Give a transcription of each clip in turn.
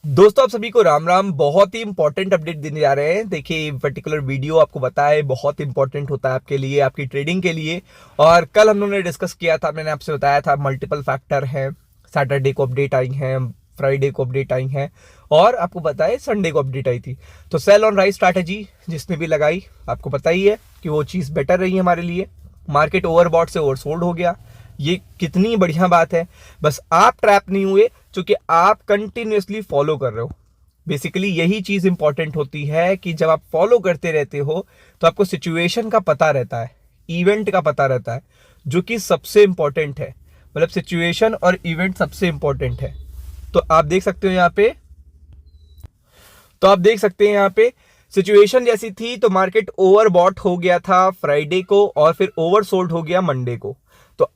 दोस्तों आप सभी को राम राम। बहुत ही इंपॉर्टेंट अपडेट देने जा रहे हैं। देखिए ये पर्टिकुलर वीडियो आपको पता है बहुत इंपॉर्टेंट होता है आपके लिए, आपकी ट्रेडिंग के लिए। और कल हम लोगों ने डिस्कस किया था, मैंने आपसे बताया था मल्टीपल फैक्टर हैं। सैटरडे को अपडेट आई हैं, फ्राइडे को अपडेट आई हैं और आपको पता है संडे को अपडेट आई थी। तो सेल ऑन राइज स्ट्रैटेजी जिसने भी लगाई, आपको पता ही है कि वो चीज़ बेटर रही हमारे लिए। मार्केट ओवरबॉट से ओवरसोल्ड हो गया, ये कितनी बढ़िया बात है। बस आप ट्रैप नहीं हुए क्योंकि आप कंटिन्यूअसली फॉलो कर रहे हो। बेसिकली यही चीज इंपॉर्टेंट होती है कि जब आप फॉलो करते रहते हो तो आपको सिचुएशन का पता रहता है, इवेंट का पता रहता है, जो कि सबसे इंपॉर्टेंट है। मतलब सिचुएशन और इवेंट सबसे इंपॉर्टेंट है। तो आप देख सकते हो यहाँ पे सिचुएशन जैसी थी तो मार्केट ओवरबॉट हो गया था फ्राइडे को और फिर ओवरसोल्ड हो गया मंडे को। तो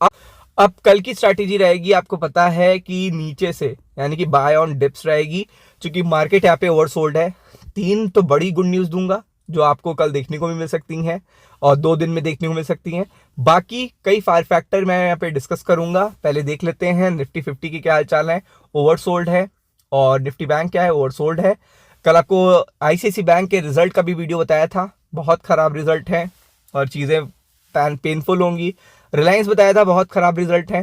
अब कल की स्ट्रैटेजी रहेगी, आपको पता है कि नीचे से यानी कि बाय ऑन डिप्स रहेगी, क्योंकि मार्केट यहाँ पे ओवरसोल्ड है। 3 तो बड़ी गुड न्यूज़ दूंगा जो आपको कल देखने को भी मिल सकती हैं और 2 दिन में देखने को मिल सकती हैं। बाकी कई फायर फैक्टर मैं यहाँ पे डिस्कस करूंगा। पहले देख लेते हैं निफ्टी 50 की क्या हाल चाल है। ओवरसोल्ड है और निफ्टी बैंक क्या है, ओवरसोल्ड है। कल आपको आईसीआईसी बैंक के रिजल्ट का भी वीडियो बताया था, बहुत खराब रिजल्ट है और चीज़ें पेनफुल होंगी। रिलायंस बताया था बहुत खराब रिजल्ट है,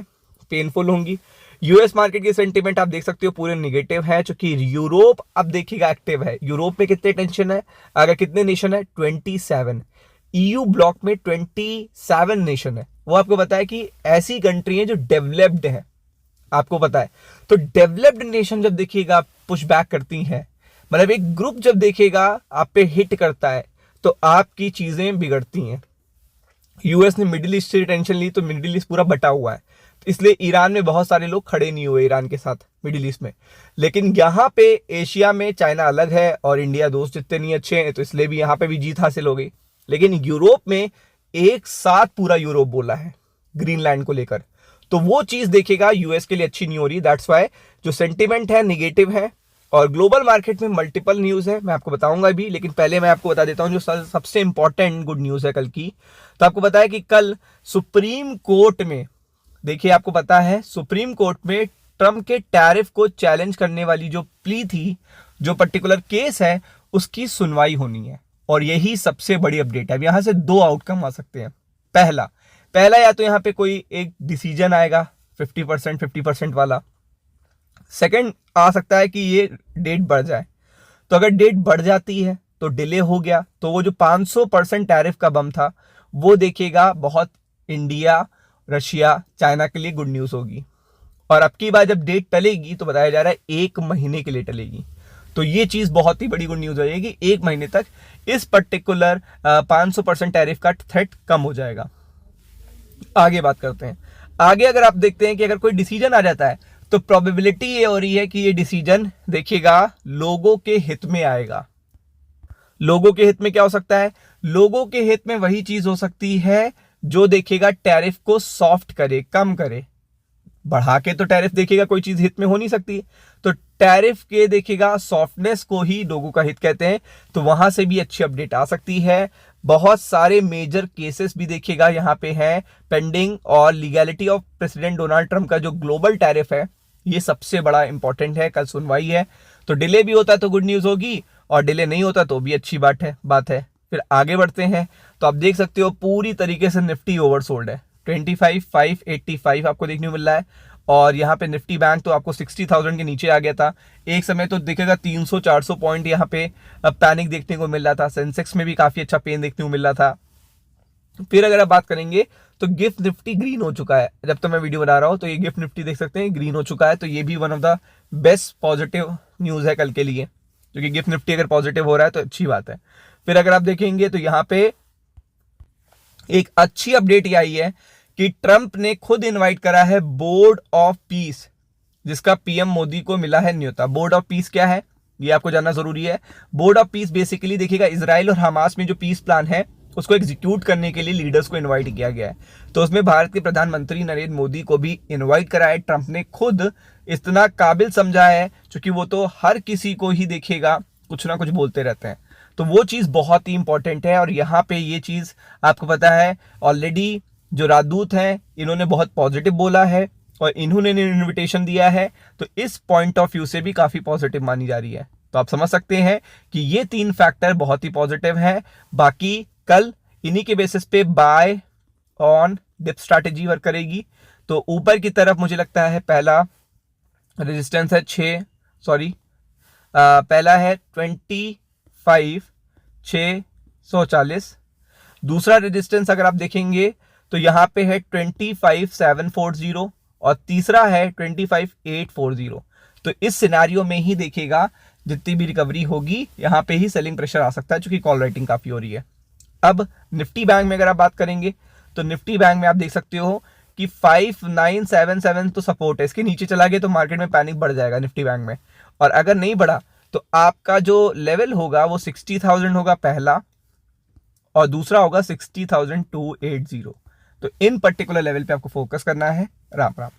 पेनफुल होंगी। यूएस मार्केट की सेंटीमेंट आप देख सकते हो पूरे निगेटिव है, क्योंकि यूरोप अब देखिएगा एक्टिव है। यूरोप में कितने टेंशन है, अगर कितने नेशन है 27, ईयू ब्लॉक में 27 नेशन है। वो आपको पता है कि ऐसी कंट्री है जो डेवलप्ड है, आपको पता है। तो डेवलप्ड नेशन जब देखिएगा पुश बैक करती हैं, मतलब एक ग्रुप जब देखेगा आप पे हिट करता है तो आपकी चीजें बिगड़ती हैं। यूएस ने मिडिल ईस्ट से टेंशन ली तो मिडिल ईस्ट पूरा बटा हुआ है, तो इसलिए ईरान में बहुत सारे लोग खड़े नहीं हुए ईरान के साथ मिडिल ईस्ट में। लेकिन यहाँ पे एशिया में चाइना अलग है और इंडिया दोस्त जितने नहीं अच्छे हैं, तो इसलिए भी यहाँ पे भी जीत हासिल हो गई। लेकिन यूरोप में एक साथ पूरा यूरोप बोला है ग्रीनलैंड को लेकर, तो वो चीज देखेगा यूएस के लिए अच्छी नहीं हो रही। दैट्स वाई जो सेंटिमेंट है निगेटिव है। और ग्लोबल मार्केट में मल्टीपल न्यूज है, मैं आपको बताऊंगा भी, लेकिन पहले मैं आपको बता देता हूं जो सबसे इंपॉर्टेंट गुड न्यूज है कल की। तो आपको पता है कि कल सुप्रीम कोर्ट में, देखिए आपको पता है सुप्रीम कोर्ट में ट्रम्प के टैरिफ को चैलेंज करने वाली जो प्ली थी, जो पर्टिकुलर केस है, उसकी सुनवाई होनी है। और यही सबसे बड़ी अपडेट है। अब यहां से 2 आउटकम आ सकते हैं। पहला या तो यहां पे कोई एक डिसीजन आएगा 50% वाला। सेकंड आ सकता है कि ये डेट बढ़ जाए। तो अगर डेट बढ़ जाती है तो डिले हो गया तो वो जो 500% टैरिफ का बम था वो देखिएगा बहुत इंडिया, रशिया, चाइना के लिए गुड न्यूज होगी। और अब की बार जब डेट टलेगी तो बताया जा रहा है 1 महीने के लिए टलेगी। तो ये चीज बहुत ही बड़ी गुड न्यूज हो जाएगी। 1 महीने तक इस पर्टिकुलर 500% टैरिफ का थ्रेट कम हो जाएगा। आगे बात करते हैं। आगे अगर आप देखते हैं कि अगर कोई डिसीजन आ जाता है तो प्रोबेबिलिटी ये हो रही है कि ये डिसीजन देखिएगा लोगों के हित में आएगा। लोगों के हित में क्या हो सकता है, लोगों के हित में वही चीज हो सकती है जो देखिएगा टैरिफ को सॉफ्ट करे, कम करे। बढ़ा के तो टैरिफ देखिएगा कोई चीज हित में हो नहीं सकती, तो टैरिफ के देखिएगा सॉफ्टनेस को ही लोगों का हित कहते हैं। तो वहां से भी अच्छी अपडेट आ सकती है। बहुत सारे मेजर केसेस भी देखिएगा यहाँ पे हैं पेंडिंग, और legality of president Donald Trump का जो ग्लोबल टैरिफ है ये सबसे बड़ा इंपॉर्टेंट है। कल सुनवाई है, तो डिले भी होता है तो गुड न्यूज होगी और डिले नहीं होता तो भी अच्छी बात है। फिर आगे बढ़ते हैं तो आप देख सकते हो पूरी तरीके से निफ्टी ओवरसोल्ड है। 25,585 आपको देखने को मिल रहा है। और यहाँ पे निफ्टी बैंक तो आपको 60,000 के नीचे आ गया था। एक समय तो दिखेगा 300-400 पॉइंट यहाँ पे पैनिक देखने को मिल रहा था। सेंसेक्स में भी काफी अच्छा पेन देखने को मिल रहा था। फिर अगर आप बात करेंगे तो गिफ्ट निफ्टी ग्रीन हो चुका है। जब तक मैं वीडियो बना रहा हूं तो ये गिफ्ट निफ्टी देख सकते हैं ग्रीन हो चुका है। तो ये भी one of the best positive news है कल के लिए, क्योंकि गिफ्ट निफ्टी अगर पॉजिटिव हो रहा है तो अच्छी बात है। फिर अगर आप देखेंगे तो यहाँ पे एक अच्छी अपडेट ये आई है कि ट्रंप ने खुद इनवाइट करा है बोर्ड ऑफ पीस, जिसका पीएम मोदी को मिला है न्योता। बोर्ड ऑफ पीस क्या है ये आपको जानना जरूरी है। बोर्ड ऑफ पीस बेसिकली देखिएगा इजराइल और हमास में जो पीस प्लान है उसको एग्जीक्यूट करने के लिए लीडर्स को इनवाइट किया गया है। तो उसमें भारत के प्रधानमंत्री नरेंद्र मोदी को भी इनवाइट करा है। ट्रंप ने खुद इतना काबिल समझा है, क्योंकि वो तो हर किसी को ही देखेगा कुछ ना कुछ बोलते रहते हैं। तो वो चीज बहुत ही इंपॉर्टेंट है। और यहाँ पे ये चीज आपको पता है ऑलरेडी जो राजदूत हैं इन्होंने बहुत पॉजिटिव बोला है और इन्होंने इन्विटेशन दिया है, तो इस पॉइंट ऑफ व्यू से भी काफी पॉजिटिव मानी जा रही है। तो आप समझ सकते हैं कि ये 3 फैक्टर बहुत ही पॉजिटिव है। बाकी कल इन्हीं के बेसिस पे buy on dip strategy work करेगी। तो ऊपर की तरफ मुझे लगता है पहला रेजिस्टेंस है पहला है 25,640। दूसरा रेजिस्टेंस अगर आप देखेंगे तो यहां पे है 25,740 और तीसरा है 25,840। तो इस सिनारियो में ही देखिएगा जितनी भी रिकवरी होगी यहां पे ही सेलिंग प्रेशर आ सकता है, क्योंकि कॉल राइटिंग काफी हो रही है। अब निफ्टी बैंक में अगर आप बात करेंगे तो निफ्टी बैंक में आप देख सकते हो कि 5977 तो सपोर्ट है, इसके नीचे चला गया तो मार्केट में पैनिक बढ़ जाएगा निफ्टी बैंक में। और अगर नहीं बढ़ा तो आपका जो लेवल होगा वो 60,000 होगा पहला, और दूसरा होगा 60,280। तो इन पर्टिकुलर लेवल पे आपको फोकस करना है। राम राम।